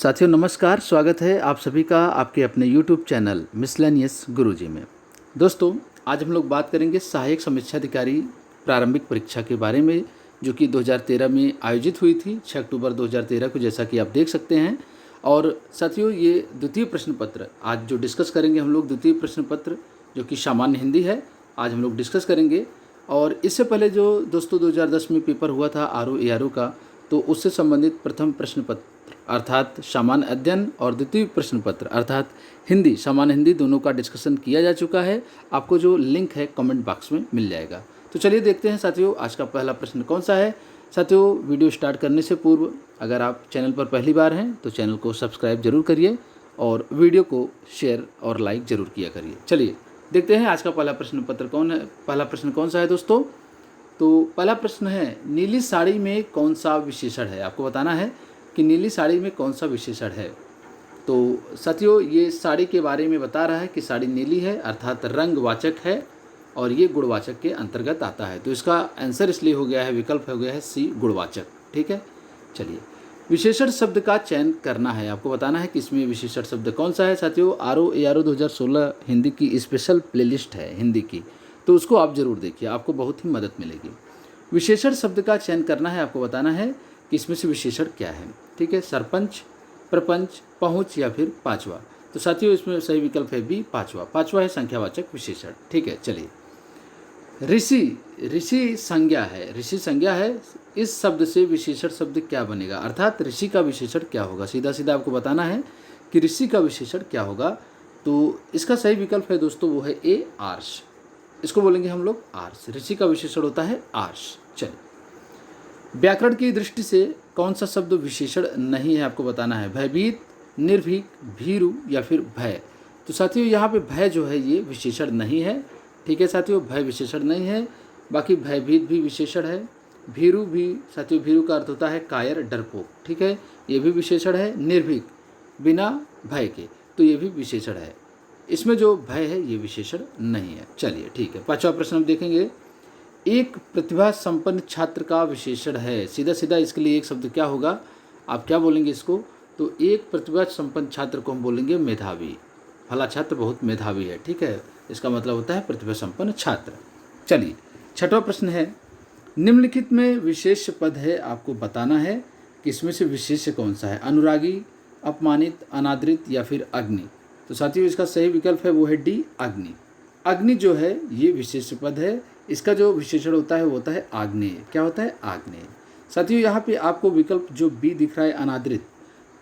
साथियों नमस्कार, स्वागत है आप सभी का आपके अपने YouTube चैनल मिसलेनियस गुरुजी में। दोस्तों आज हम लोग बात करेंगे सहायक समीक्षा अधिकारी प्रारंभिक परीक्षा के बारे में, जो कि 2013 में आयोजित हुई थी 6 अक्टूबर 2013 को, जैसा कि आप देख सकते हैं। और साथियों ये द्वितीय प्रश्न पत्र आज जो डिस्कस करेंगे हम लोग, द्वितीय प्रश्न पत्र जो कि सामान्य हिंदी है, आज हम लोग डिस्कस करेंगे। और इससे पहले जो दोस्तों 2010 में पेपर हुआ था आरओ एआरओ का, तो उससे संबंधित प्रथम प्रश्न पत्र अर्थात सामान्य अध्ययन और द्वितीय प्रश्न पत्र अर्थात हिंदी, सामान्य हिंदी दोनों का डिस्कशन किया जा चुका है। आपको जो लिंक है कमेंट बॉक्स में मिल जाएगा। तो चलिए देखते हैं साथियों आज का पहला प्रश्न कौन सा है। साथियों वीडियो स्टार्ट करने से पूर्व अगर आप चैनल पर पहली बार हैं तो चैनल को सब्सक्राइब जरूर करिए और वीडियो को शेयर और लाइक ज़रूर किया करिए। चलिए देखते हैं आज का पहला प्रश्न पत्र कौन है, पहला प्रश्न कौन सा है दोस्तों। तो पहला प्रश्न है, नीली साड़ी में कौन सा विशेषण है। आपको बताना है कि नीली साड़ी में कौन सा विशेषण है। तो साथियों ये साड़ी के बारे में बता रहा है कि साड़ी नीली है अर्थात रंगवाचक है और ये गुणवाचक के अंतर्गत आता है। तो इसका आंसर इसलिए हो गया है, विकल्प हो गया है सी गुणवाचक। ठीक है, चलिए विशेषण शब्द का चयन करना है। आपको बताना है कि इसमें विशेषण शब्द कौन सा है। साथियों आरओ एआरओ 2016 हिंदी की स्पेशल प्लेलिस्ट है हिंदी की, तो उसको आप ज़रूर देखिए, आपको बहुत ही मदद मिलेगी। विशेषण शब्द का चयन करना है, आपको बताना है कि इसमें से विशेषण क्या है। ठीक है, सरपंच, प्रपंच, पहुँच या फिर पाँचवा। तो साथियों इसमें सही विकल्प है बी पाँचवा। पाँचवा है संख्यावाचक विशेषण। ठीक है, चलिए ऋषि, ऋषि संज्ञा है, ऋषि संज्ञा है। इस शब्द से विशेषण शब्द क्या बनेगा अर्थात ऋषि का विशेषण क्या होगा। सीधा सीधा आपको बताना है कि ऋषि का विशेषण क्या होगा। तो इसका सही विकल्प है दोस्तों वो है ए आर्ष। इसको बोलेंगे हम लोग आर्ष। ऋषि का विशेषण होता है आर्ष। चलिए व्याकरण की दृष्टि से कौन सा शब्द विशेषण नहीं है, आपको बताना है। भयभीत, निर्भीक, भीरु या फिर भय। तो साथियों यहाँ पे भय जो है ये विशेषण नहीं है। ठीक है साथियों, भय विशेषण नहीं है। बाकी भयभीत भी विशेषण है। भीरु भी साथियों, भीरु का अर्थ होता है कायर, डरपोक। ठीक है, ये भी विशेषण है। निर्भीक बिना भय के, तो ये भी विशेषण है। इसमें जो भय है ये विशेषण नहीं है। चलिए ठीक है, पांचवा प्रश्न हम देखेंगे। एक प्रतिभा संपन्न छात्र का विशेषण है। सीधा सीधा इसके लिए एक शब्द क्या होगा, आप क्या बोलेंगे इसको। तो एक प्रतिभा संपन्न छात्र को हम बोलेंगे मेधावी। फला छात्र बहुत मेधावी है। ठीक है, इसका मतलब होता है प्रतिभा संपन्न छात्र। चलिए छठवां प्रश्न है, निम्नलिखित में विशेष पद है, आपको बताना है कि इसमें से विशेष कौन सा है। अनुरागी, अपमानित, अनादरित या फिर अग्नि। तो साथियों इसका सही विकल्प है वो है डी अग्नि। अग्नि जो है ये विशेष पद है। इसका जो विशेषण होता है वो होता है आग्नेय। क्या होता है, आग्नेय। साथियों यहाँ पे आपको विकल्प जो बी दिख रहा है अनादरित,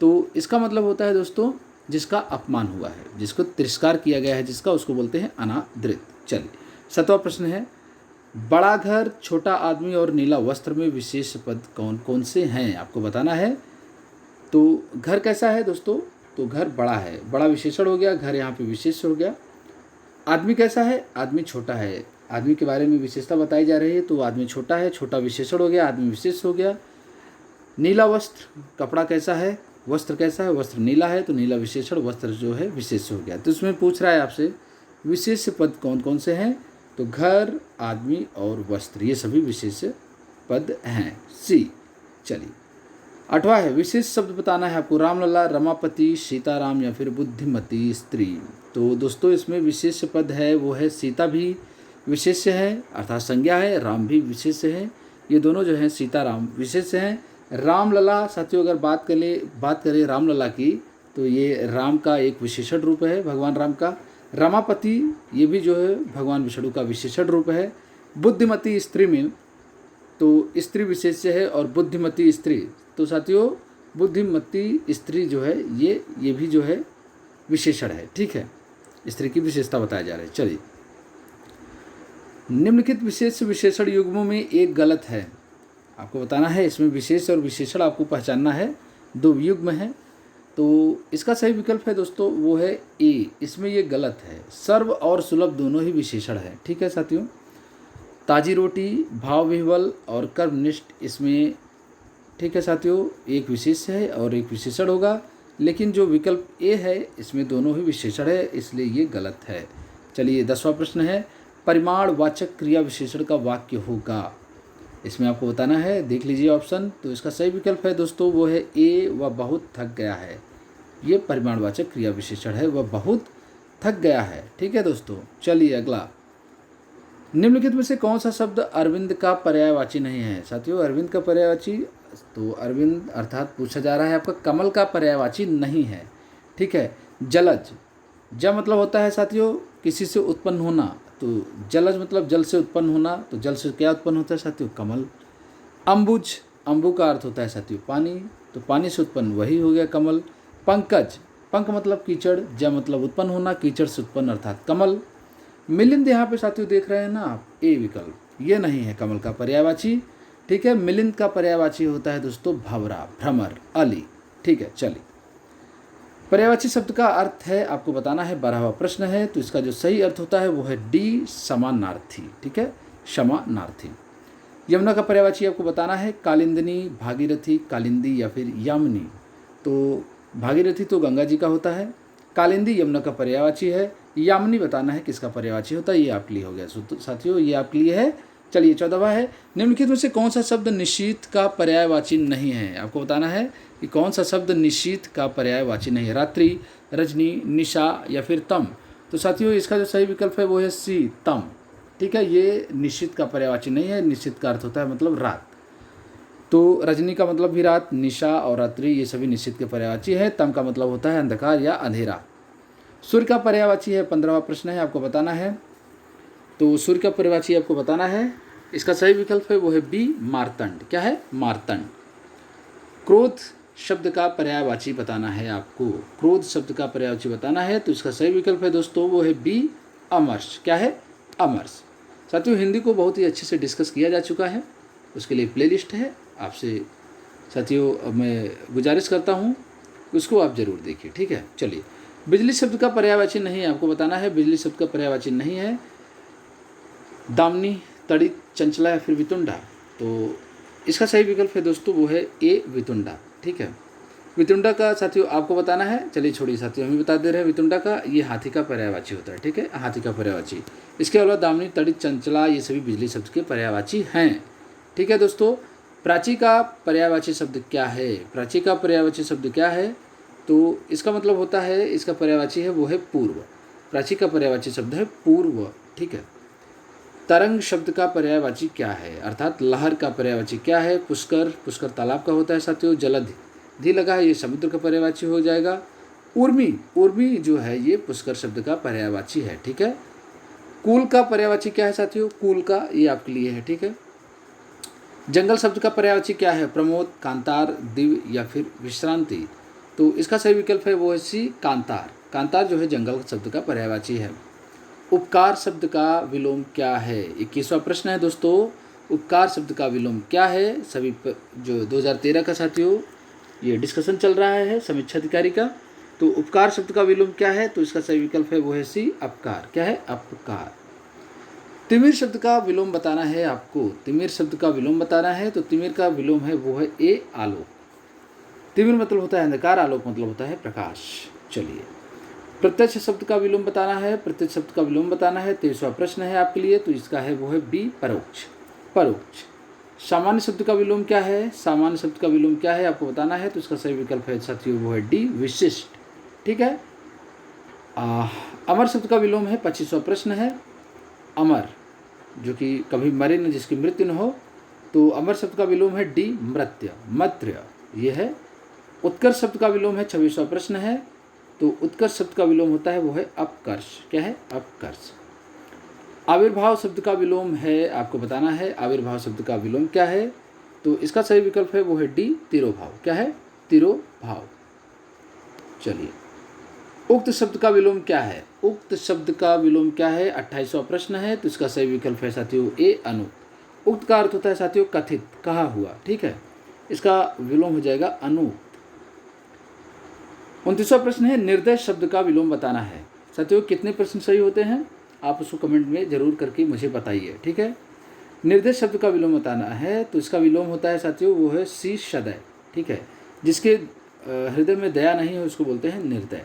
तो इसका मतलब होता है दोस्तों जिसका अपमान हुआ है, जिसको तिरस्कार किया गया है, जिसका, उसको बोलते हैं अनादरित। चलिए सातवां प्रश्न है, बड़ा घर, छोटा आदमी और नीला वस्त्र में विशेष पद कौन कौन से हैं, आपको बताना है। तो घर कैसा है दोस्तों, तो घर बड़ा है, बड़ा विशेषण हो गया, घर यहाँ पे विशेष हो गया। आदमी कैसा है, आदमी छोटा है, आदमी के बारे में विशेषता बताई जा रही है, तो आदमी छोटा है, छोटा विशेषण हो गया, आदमी विशेष हो गया। नीला वस्त्र, कपड़ा कैसा है, वस्त्र कैसा है, वस्त्र नीला है, तो नीला विशेषण, वस्त्र जो है विशेष हो गया। तो इसमें पूछ रहा है आपसे विशेष पद कौन कौन से हैं, तो घर, आदमी और वस्त्र, ये सभी विशेष पद हैं, सी। चलिए आठवां है, विशेष शब्द बताना है आपको। रामलला, रमापति, सीताराम या फिर बुद्धिमती स्त्री। तो दोस्तों इसमें विशेष पद है वो है सीता भी विशेष है अर्थात संज्ञा है, राम भी विशेष है। ये दोनों जो हैं सीताराम विशेष हैं। रामलला साथियों अगर बात करें रामलला की, तो ये राम का एक विशेषण रूप है, भगवान राम का। रमापति ये भी जो है भगवान विष्णु का विशेषण रूप है। बुद्धिमती स्त्री में तो स्त्री विशेष है और बुद्धिमती स्त्री, तो साथियों बुद्धिमती स्त्री जो है ये भी जो है विशेषण है। ठीक है, स्त्री की विशेषता बताया जा रहा है। चलिए निम्नलिखित विशेष विशेषण युग्मों में एक गलत है, आपको बताना है। इसमें विशेष और विशेषण आपको पहचानना है, दो युग्म है। तो इसका सही विकल्प है दोस्तों वो है ए। इसमें ये गलत है, सर्व और सुलभ दोनों ही विशेषण है। ठीक है साथियों, ताजी रोटी, भाव विह्वल और कर्मनिष्ठ इसमें, ठीक है साथियों, एक विशेष है और एक विशेषण होगा। लेकिन जो विकल्प ए है इसमें दोनों ही विशेषण है, इसलिए ये गलत है। चलिए 10वां प्रश्न है, परिमाणवाचक क्रिया विशेषण का वाक्य होगा। इसमें आपको बताना है, देख लीजिए ऑप्शन। तो इसका सही विकल्प है दोस्तों वो है ए, वह बहुत थक गया है। ये परिमाणवाचक क्रिया विशेषण है। वह बहुत थक गया है। ठीक है दोस्तों, चलिए अगला। निम्नलिखित में से कौन सा शब्द अरविंद का पर्यायवाची नहीं है? साथियों, अरविंद का पर्यायवाची, तो अरविंद अर्थात पूछा जा रहा है आपका कमल का पर्यायवाची नहीं है। ठीक है। जलज, ज मतलब होता है साथियों किसी से उत्पन्न होना, तो जलज मतलब जल से उत्पन्न होना, तो जल से क्या उत्पन्न होता है साथियों? कमल। अम्बुज, अम्बु का अर्थ होता है साथियों पानी, तो पानी से उत्पन्न वही हो गया कमल। पंकज, पंख मतलब कीचड़, ज मतलब उत्पन्न होना, कीचड़ से उत्पन्न अर्थात कमल। मिलिंद यहाँ पे साथियों देख रहे हैं ना आप, ए विकल्प, ये नहीं है कमल का पर्यायवाची। ठीक है। मिलिंद का पर्यायवाची होता है दोस्तों भंवरा, भ्रमर, अली। ठीक है, चलिए। पर्यायवाची शब्द का अर्थ है आपको बताना है, 12वां प्रश्न है, तो इसका जो सही अर्थ होता है वो है डी, समानार्थी। ठीक है, समानार्थी। यमुना का पर्यायवाची आपको बताना है कालिंदिनी, भागीरथी, कालिंदी या फिर यामिनी। तो भागीरथी तो गंगा जी का होता है, कालिंदी यमुना का पर्यायवाची है, यामिनी बताना है किसका पर्यायवाची होता है। ये आपके लिए हो गया साथियों, ये आपके लिए है। चलिए 14वां है, निम्नलिखित में से कौन सा शब्द निशीथ का पर्यायवाची नहीं है? आपको बताना है कि कौन सा शब्द निशीथ का पर्यायवाची नहीं है। रात्रि, रजनी, निशा या फिर तम। तो साथियों इसका जो सही विकल्प है वो है सी, तम। ठीक है, ये निश्चित का पर्यायवाची नहीं है। निश्चित का अर्थ होता है मतलब रात, तो रजनी का मतलब भी रात, निशा और रात्रि ये सभी निश्चित के पर्यायवाची है। तम का मतलब होता है अंधकार या अंधेरा। सूर्य का पर्यायवाची है, 15वां प्रश्न है, आपको बताना है। तो सूर्य का पर्यायवाची आपको बताना है, इसका सही विकल्प है वो है बी, मार्तंड। क्या है? मार्तंड। क्रोध शब्द का पर्यायवाची बताना है आपको, क्रोध शब्द का पर्यायवाची बताना है, तो इसका सही विकल्प है दोस्तों वो है बी, अमर्ष। क्या है? अमर्ष। साथियों हिंदी को बहुत ही अच्छे से डिस्कस किया जा चुका है, उसके लिए प्लेलिस्ट है, आपसे साथियों मैं गुजारिश करता हूँ उसको आप ज़रूर देखिए। ठीक है, चलिए। बिजली शब्द का पर्यायवाची नहीं है, आपको बताना है बिजली शब्द का पर्यायवाची नहीं है दामिनी, तड़ित, चंचला या फिर वितुंडा। तो इसका सही विकल्प है दोस्तों वो है ए, वितुंडा। ठीक है, वितुंडा का साथियों आपको बताना है। चलिए छोड़िए साथियों, हम बता दे रहे हैं वितुंडा का, ये हाथी का पर्यायवाची होता है। ठीक है, हाथी का पर्यायवाची। इसके अलावा दामिनी, तड़ित, चंचला ये सभी बिजली शब्द के पर्यायवाची हैं। ठीक है दोस्तों, प्राची का पर्यायवाची शब्द क्या है? प्राची का पर्यायवाची शब्द क्या है? तो इसका मतलब होता है, इसका पर्यायवाची है वो है पूर्व। प्राची का पर्यायवाची शब्द है पूर्व। ठीक है। तरंग शब्द का पर्यायवाची क्या है? अर्थात लहर का पर्यायवाची क्या है? पुष्कर, पुष्कर तालाब का होता है साथियों। जलधि लगा है, ये समुद्र का पर्यायवाची हो जाएगा। उर्मी, उर्मी जो है ये पुष्कर शब्द का पर्यायवाची है। ठीक है। कूल का पर्यायवाची क्या है साथियों? कूल का, ये आपके लिए है। ठीक है। जंगल शब्द का पर्यायवाची क्या है? प्रमोद, कांतार, दिव्य या फिर विश्रांति। तो इसका सही विकल्प है वो है सी, कांतार। कांतार जो है जंगल शब्द का पर्यायवाची है। उपकार शब्द का विलोम क्या है? 21वां प्रश्न है दोस्तों, उपकार शब्द का विलोम क्या है? सभी जो 2013 का साथियों ये डिस्कशन चल रहा है समीक्षा अधिकारी का। तो उपकार शब्द का विलोम क्या है? तो इसका सही विकल्प है वो है सी, अपकार। क्या है? अपकार। तिमिर शब्द का विलोम बताना है आपको, तिमिर शब्द का विलोम बताना है, तो तिमिर का विलोम है वो है ए, आलोक। तिमिर मतलब होता है अंधकार, आलोक मतलब होता है प्रकाश। चलिए। प्रत्यक्ष शब्द का विलोम बताना है, प्रत्यक्ष शब्द का विलोम बताना है, 23वां प्रश्न है आपके लिए, तो इसका है वो है बी, परोक्ष। परोक्ष। सामान्य शब्द का विलोम क्या है? सामान्य शब्द का विलोम क्या है आपको बताना है, तो इसका सही विकल्प है साथियों वो है डी, विशिष्ट। ठीक है। अमर शब्द का विलोम है, 25वां प्रश्न है, अमर, जो कि कभी मरे न, जिसकी मृत्यु न हो, तो अमर शब्द का विलोम है डी, मृत्य, मत्र्य, ये है। उत्कर्ष शब्द का विलोम है, 26वां प्रश्न है, तो उत्कर्ष शब्द का विलोम होता है वो है अपकर्ष। क्या है? अपकर्ष। आविर्भाव शब्द का विलोम है, आपको बताना है आविर्भाव शब्द का विलोम क्या है, तो इसका सही विकल्प है वो है डी, तिरोभाव। क्या है? तिरोभाव। चलिए। उक्त शब्द का विलोम क्या है? उक्त शब्द का विलोम क्या है? 28वां प्रश्न है, तो इसका सही विकल्प है साथियों ए, अनुक्त। उक्त का अर्थ होता है साथियों कथित, कहा हुआ। ठीक है, इसका विलोम हो जाएगा अनुक्त। 29वां प्रश्न है, निर्दय शब्द का विलोम बताना है। साथियों कितने प्रश्न सही होते हैं आप उसको कमेंट में जरूर करके मुझे बताइए। ठीक है। निर्दय शब्द का विलोम बताना है, तो इसका विलोम होता है साथियों वो है सी, सदय। ठीक है। जिसके हृदय में दया नहीं है उसको बोलते हैं निर्दय।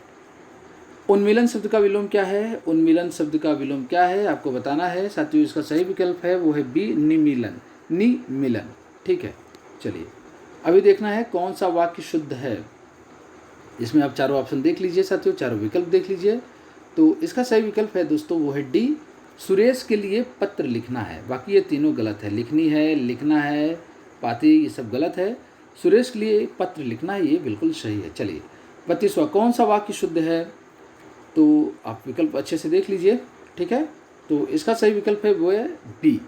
उन्मीलन शब्द का विलोम क्या है? उन्मीलन शब्द का विलोम क्या है आपको बताना है साथियों, इसका सही विकल्प है वो है बी, निमीलन, निमिलन। ठीक है। चलिए, अभी देखना है कौन सा वाक्य शुद्ध है। इसमें आप चारों ऑप्शन देख लीजिए साथियों, चारों विकल्प देख लीजिए। तो इसका सही विकल्प है दोस्तों वो है डी, सुरेश के लिए पत्र लिखना है। बाकी ये तीनों गलत है, लिखनी है, लिखना है, पाती, ये सब गलत है। सुरेश के लिए पत्र लिखना है, ये बिल्कुल सही है। चलिए 32वां, कौन सा वाक्य शुद्ध है? तो आप विकल्प अच्छे से देख लीजिए, ठीक है। तो इसका सही विकल्प है वो है बी,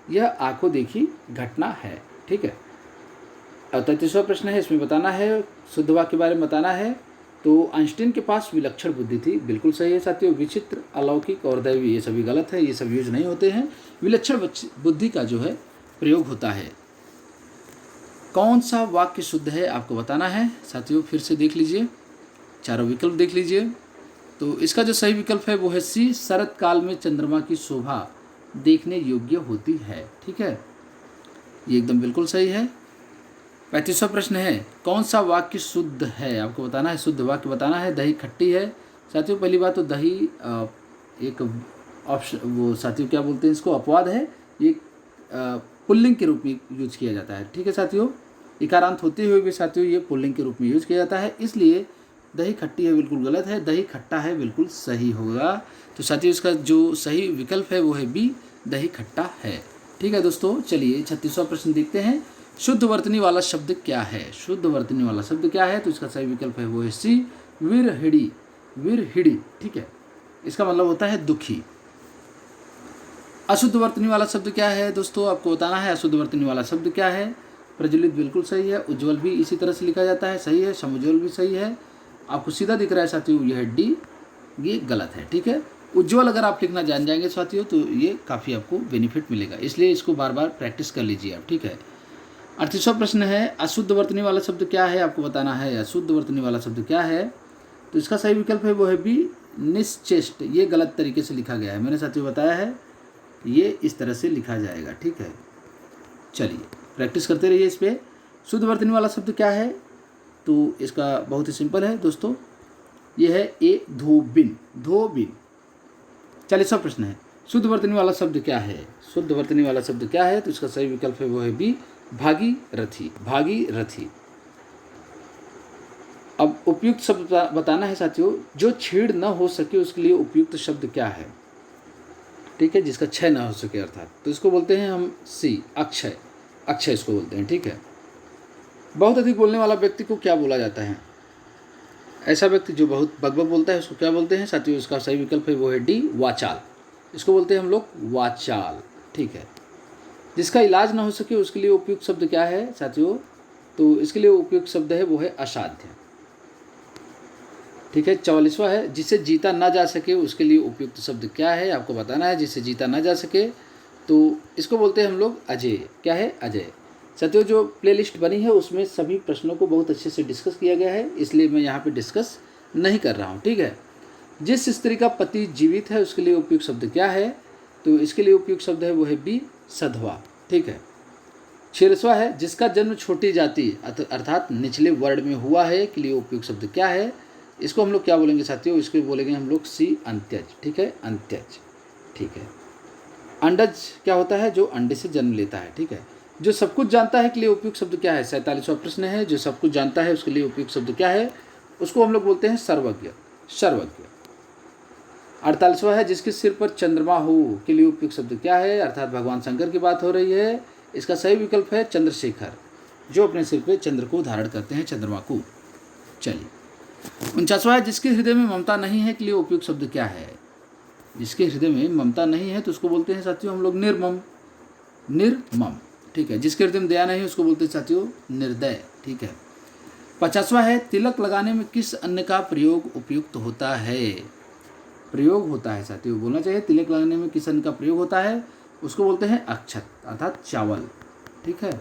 यह आंखों देखी घटना है, ठीक है। और 33वां प्रश्न है, इसमें बताना है, शुद्ध वाक्य के बारे में बताना है। तो आइंस्टीन के पास विलक्षण बुद्धि थी, बिल्कुल सही है साथियों। विचित्र, अलौकिक और दैवी, ये सभी गलत है, ये सब यूज नहीं होते हैं। विलक्षण बुद्धि का जो है प्रयोग होता है। कौन सा वाक्य शुद्ध है आपको बताना है साथियों, फिर से देख लीजिए, चारों विकल्प देख लीजिए। तो इसका जो सही विकल्प है वो है सी, शरद काल में चंद्रमा की शोभा देखने योग्य होती है, ठीक है, ये एकदम बिल्कुल सही है। 35वां प्रश्न है, कौन सा वाक्य शुद्ध है आपको बताना है, शुद्ध वाक्य बताना है। दही खट्टी है साथियों, पहली बात तो दही एक ऑप्शन, वो साथियों क्या बोलते हैं इसको, अपवाद है, ये पुल्लिंग के रूप में यूज किया जाता है, ठीक है साथियों। इकारांत होते हुए भी साथियों ये पुल्लिंग के रूप में यूज किया जाता है, इसलिए दही खट्टी है बिल्कुल गलत है, दही खट्टा है बिल्कुल सही होगा। तो साथियों इसका जो सही विकल्प है वो है बी, दही खट्टा है, ठीक है दोस्तों। चलिए 36वां प्रश्न देखते हैं, शुद्ध वर्तनी वाला शब्द क्या है? शुद्ध वर्तनी वाला शब्द क्या है? तो इसका सही विकल्प है वो है सी, विरहिड़ी, विरहिड़ी, ठीक है, इसका मतलब होता है दुखी। अशुद्ध वर्तनी वाला शब्द क्या है दोस्तों, आपको बताना है, अशुद्ध वर्तनी वाला शब्द क्या है। प्रज्वलित बिल्कुल सही है, उज्ज्वल भी इसी तरह से लिखा जाता है, सही है। समुज्वल भी सही है, आपको सीधा दिख रहा है साथियों, यह डी, ये गलत है, ठीक है। उज्ज्वल अगर आप लिखना जान जाएंगे साथियों तो ये काफ़ी आपको बेनिफिट मिलेगा, इसलिए इसको बार बार प्रैक्टिस कर लीजिए आप, ठीक है। 38वां प्रश्न है, अशुद्ध वर्तनी वाला शब्द क्या है आपको बताना है, अशुद्ध वर्तनी वाला शब्द क्या है। तो इसका सही विकल्प है वो है बी, निश्चेष्ट, ये गलत तरीके से लिखा गया है, मैंने साथियों बताया है, ये इस तरह से लिखा जाएगा, ठीक है। चलिए प्रैक्टिस करते रहिए इस पर। शुद्ध वर्तनी वाला शब्द क्या है? तो इसका बहुत ही सिंपल है दोस्तों, ये है ए, धोबिन, धोबिन। 40वां प्रश्न है, शुद्ध वर्तनी वाला शब्द क्या है? शुद्ध वर्तनी वाला शब्द क्या है? तो इसका सही विकल्प है वो है बी, भागीरथी, भागीरथी। अब उपयुक्त शब्द बताना है साथियों, जो छेड़ न हो सके उसके लिए उपयुक्त शब्द क्या है, ठीक है, जिसका क्षय ना हो सके अर्थात, तो इसको बोलते हैं हम सी, अक्षय, अक्षय इसको बोलते हैं, ठीक है। बहुत अधिक बोलने वाला व्यक्ति को क्या बोला जाता है? ऐसा व्यक्ति जो बहुत बकबक बोलता है उसको क्या बोलते हैं साथियों? इसका सही विकल्प है वो है डी, वाचाल, इसको बोलते हैं हम लोग वाचाल, ठीक है। जिसका इलाज ना हो सके उसके लिए उपयुक्त शब्द क्या है साथियों? तो इसके लिए उपयुक्त शब्द है वो है असाध्य, ठीक है। 44वां है, जिसे जीता ना जा सके उसके लिए उपयुक्त शब्द क्या है आपको बताना है, जिसे जीता ना जा सके, तो इसको बोलते हैं हम लोग अजय, क्या है, अजय। साथियों जो प्लेलिस्ट बनी है उसमें सभी प्रश्नों को बहुत अच्छे से डिस्कस किया गया है, इसलिए मैं यहाँ पे डिस्कस नहीं कर रहा हूँ, ठीक है। जिस स्त्री का पति जीवित है उसके लिए उपयुक्त शब्द क्या है? तो इसके लिए उपयुक्त शब्द है वो है बी, सधवा, ठीक है। 46वां है, जिसका जन्म छोटी जाति अर्थात निचले वर्ण में हुआ है के लिए उपयुक्त शब्द क्या है? इसको हम लोग क्या बोलेंगे साथियों? इसको बोलेंगे हम लोग सी, अंत्यज, ठीक है, अंत्यज, ठीक है। अंडज क्या होता है? जो अंडे से जन्म लेता है, ठीक है। जो सब कुछ जानता है के लिए उपयुक्त शब्द क्या है? 47वां प्रश्न है, जो सब कुछ जानता है उसके लिए उपयुक्त शब्द क्या है? उसको हम लोग बोलते हैं सर्वज्ञ, सर्वज्ञ। 48वां है, जिसके सिर पर चंद्रमा हो के लिए उपयुक्त शब्द क्या है? अर्थात भगवान शंकर की बात हो रही है, इसका सही विकल्प है चंद्रशेखर, जो अपने सिर पे चंद्र को धारण करते हैं, चंद्रमा को। चलिए 49वां है, जिसके हृदय में ममता नहीं है के लिए उपयुक्त शब्द क्या है? जिसके हृदय में ममता नहीं है तो उसको बोलते हैं साथियों हम लोग निर्मम, निर्मम, ठीक है। जिसके हृदय में दया नहीं है उसको बोलते हैं साथियों निर्दय, ठीक है। 50वां है, तिलक लगाने में किस अन्न का प्रयोग उपयुक्त होता है? प्रयोग होता है साथियों, बोलना चाहिए, तिलक लगाने में किस अन्न का प्रयोग होता है? उसको बोलते हैं अक्षत अर्थात चावल, ठीक है।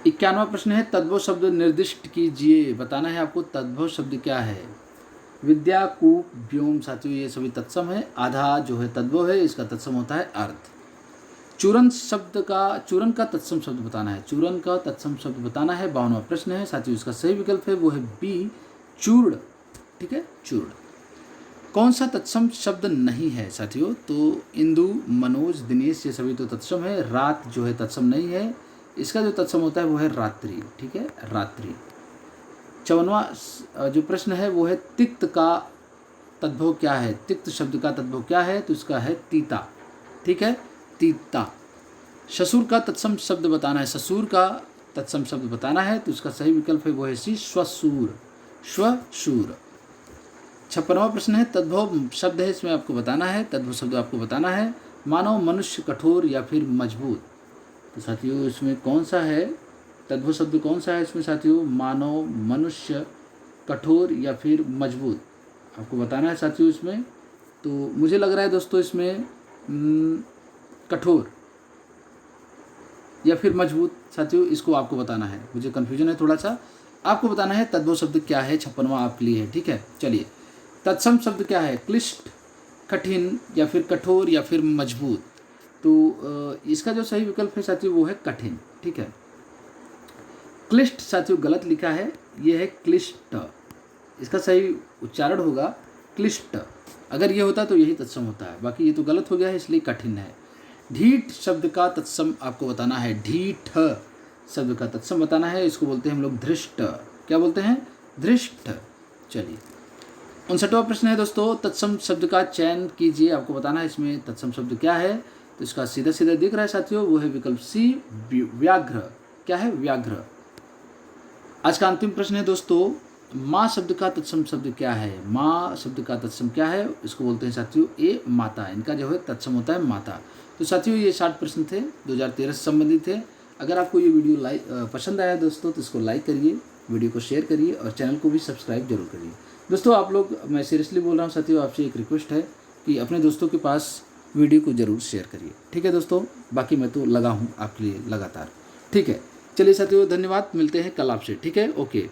51वां प्रश्न है, तद्भव शब्द निर्दिष्ट कीजिए, बताना है आपको तद्भव शब्द क्या है? विद्या, कूप, व्योम साथियों ये सभी तत्सम है, आधा जो है तद्भव है, इसका तत्सम होता है अर्थ। चूरन शब्द का, चूरन का तत्सम शब्द बताना है, चूरन का तत्सम शब्द बताना है। 52वां प्रश्न है साथियों, इसका सही विकल्प है वो है बी, चूर्ण, ठीक है, चूर्ण। कौन सा तत्सम शब्द नहीं है साथियों? तो इंदु, मनोज, दिनेश ये सभी तो तत्सम है, रात जो है तत्सम नहीं है, इसका जो तत्सम होता है वो है रात्रि, ठीक है, रात्रि। 54वां जो प्रश्न है वो है तिक्त का तद्भव क्या है। तिक्त शब्द का तद्भव क्या है, तो इसका है तीता। ठीक है, तीता। ससुर का तत्सम शब्द बताना है, ससुर का तत्सम शब्द बताना है, तो इसका सही विकल्प है वो है सी, श्वशूर। श्वशूर। 56वां प्रश्न है तद्भव शब्द है, इसमें आपको बताना है, तद्भव शब्द आपको बताना है। मानव मनुष्य कठोर या फिर मजबूत, तो साथियों इसमें कौन सा है तद्भव शब्द, कौन सा है इसमें साथियों, मानव मनुष्य कठोर या फिर मजबूत, आपको बताना है साथियों इसमें। तो मुझे लग रहा है दोस्तों इसमें कठोर या फिर मजबूत, साथियों इसको आपको बताना है, मुझे कन्फ्यूजन है थोड़ा सा, आपको बताना है तद्भव शब्द क्या है। 56वां आपके लिए है। ठीक है, चलिए तत्सम शब्द क्या है, क्लिष्ट, कठिन या फिर कठोर या फिर मजबूत, तो इसका जो सही विकल्प है साथियों वो है कठिन। ठीक है, क्लिष्ट साथियों गलत लिखा है, ये है क्लिष्ट, इसका सही उच्चारण होगा क्लिष्ट, अगर ये होता तो यही तत्सम होता है, बाकी ये तो गलत हो गया है इसलिए कठिन है। ढीठ शब्द का तत्सम आपको बताना है, ढीठ शब्द का तत्सम बताना है, इसको बोलते हैं हम लोग धृष्ट। क्या बोलते हैं, धृष्ट। चलिए 59वां प्रश्न है दोस्तों, तत्सम शब्द का चयन कीजिए, आपको बताना है इसमें तत्सम शब्द क्या है, तो इसका सीधा सीधा दिख रहा है साथियों, वो है विकल्प सी, व्याघ्र। क्या है, व्याघ्र। आज का अंतिम प्रश्न है दोस्तों, माँ शब्द का तत्सम शब्द क्या है, माँ शब्द का तत्सम क्या है, इसको बोलते हैं साथियों ए, माता, इनका जो है तत्सम होता है माता। तो साथियों ये 60 प्रश्न थे 2013 से संबंधित थे। अगर आपको ये वीडियो पसंद आया दोस्तों तो इसको लाइक करिए, वीडियो को शेयर करिए और चैनल को भी सब्सक्राइब जरूर करिए। दोस्तों आप लोग, मैं सीरियसली बोल रहा हूँ साथियों, आपसे एक रिक्वेस्ट है कि अपने दोस्तों के पास वीडियो को ज़रूर शेयर करिए। ठीक है दोस्तों, बाकी मैं तो लगा हूँ आपके लिए लगातार। ठीक है, चलिए साथियों धन्यवाद, मिलते हैं कल आपसे। ठीक है, ओके।